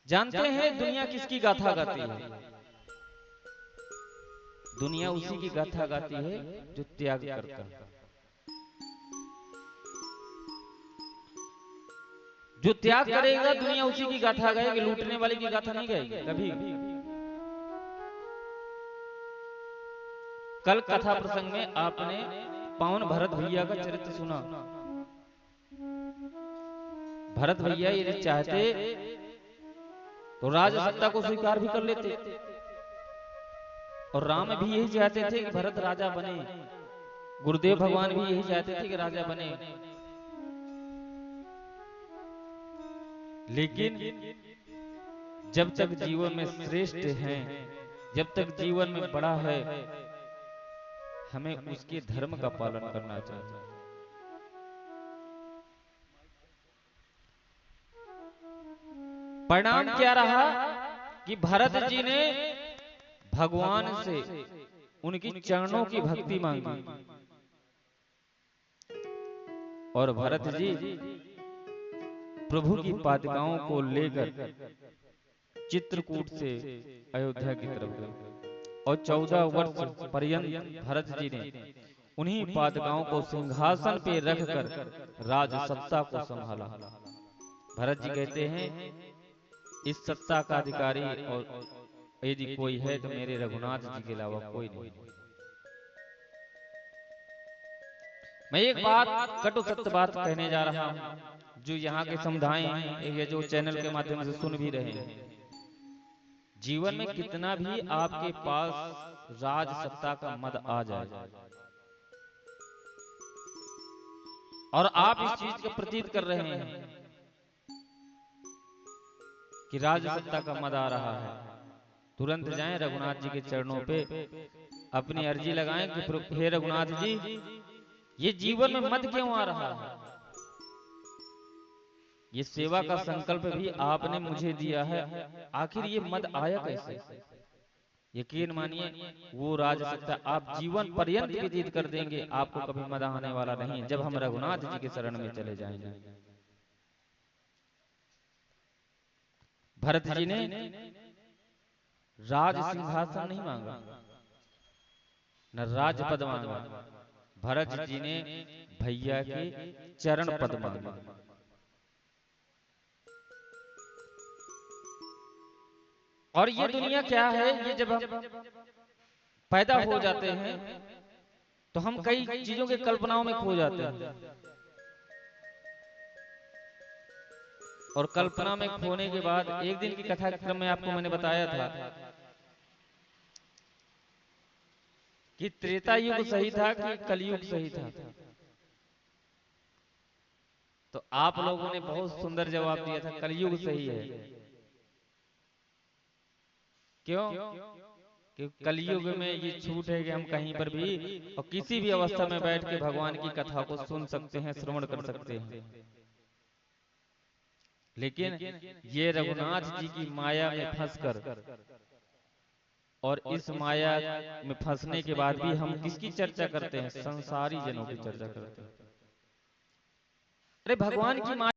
जानते हैं दुनिया किसकी गाथा गाती है? दुनिया उसी की गाथा गाती है जो त्याग करता है। जो त्याग करेगा दुनिया उसी की गाथा गाएगी, लूटने वाले की गाथा नहीं गाएगी कभी। कल कथा प्रसंग में आपने पावन भरत भैया का चरित्र सुना। भरत भैया यदि चाहते तो राज सत्ता को स्वीकार भी कर लेते, और राम भी यही चाहते थे कि भरत राजा बने, गुरुदेव भगवान भी यही चाहते थे कि राजा बने। लेकिन जब तक जीवन में श्रेष्ठ हैं, जब तक जीवन में बड़ा है, हमें उसके धर्म का पालन करना चाहिए। परिणाम क्या रहा कि भरत जी ने भगवान से उनकी चरणों की भक्ति मांगी, और भरत जी प्रभु की पादुकाओं को लेकर चित्रकूट से अयोध्या की तरफ गए, और 14 वर्ष पर्यंत भरत जी ने उन्हीं पादुकाओं को सिंहासन पे रखकर राज सत्ता को संभाला। भरत जी कहते हैं इस सत्ता का अधिकारी और यदि कोई है तो मेरे रघुनाथ जी के अलावा कोई नहीं। मैं एक बात कटु सत्य बात कहने जा रहा हूं, जो यहाँ के समुदाय हैं या जो चैनल के माध्यम से सुन भी रहे हैं। जीवन में कितना भी आपके पास राज सत्ता का मद आ जाए और आप इस चीज का प्रतीत कर रहे हैं कि राज सत्ता का मद आ रहा है, तुरंत जाएं रघुनाथ जी के चरणों पे अपनी अर्जी लगाएं कि हे रघुनाथ जी, ये जीवन में मद क्यों आ रहा है? ये सेवा का संकल्प भी आपने मुझे दिया है, आखिर ये मद आया कैसे? यकीन मानिए वो राज सत्ता आप जीवन पर्यंत व्यतीत कर देंगे, आपको कभी मद आने वाला नहीं, जब हम रघुनाथ जी के शरण में चले जाएंगे। भरत जी ने राज सिंहासन नहीं मांगा, न राज पद मांगा, भरत जी ने भैया के चरण पद मांगा। और ये दुनिया क्या है, ये जब हम पैदा हो जाते हैं तो हम कई चीजों के कल्पनाओं में खो जाते हैं, और कल्पना में खोने के बाद एक दिन की कथा के क्रम में आपको मैंने बताया था कि त्रेता युग सही था कि कलयुग सही था। तो आप लोगों ने बहुत सुंदर जवाब दिया था कलयुग सही है। क्यों? क्योंकि कलयुग में ये छूट है कि हम कहीं पर भी और किसी भी अवस्था में बैठ के भगवान की कथा को सुन सकते हैं, श्रवण कर सकते हैं। लेकिन ये रघुनाथ जी की माया में फंसकर और इस माया में फंसने के बाद भी हम किसकी चर्चा करते हैं? संसारी जनों की चर्चा करते हैं। अरे भगवान की माया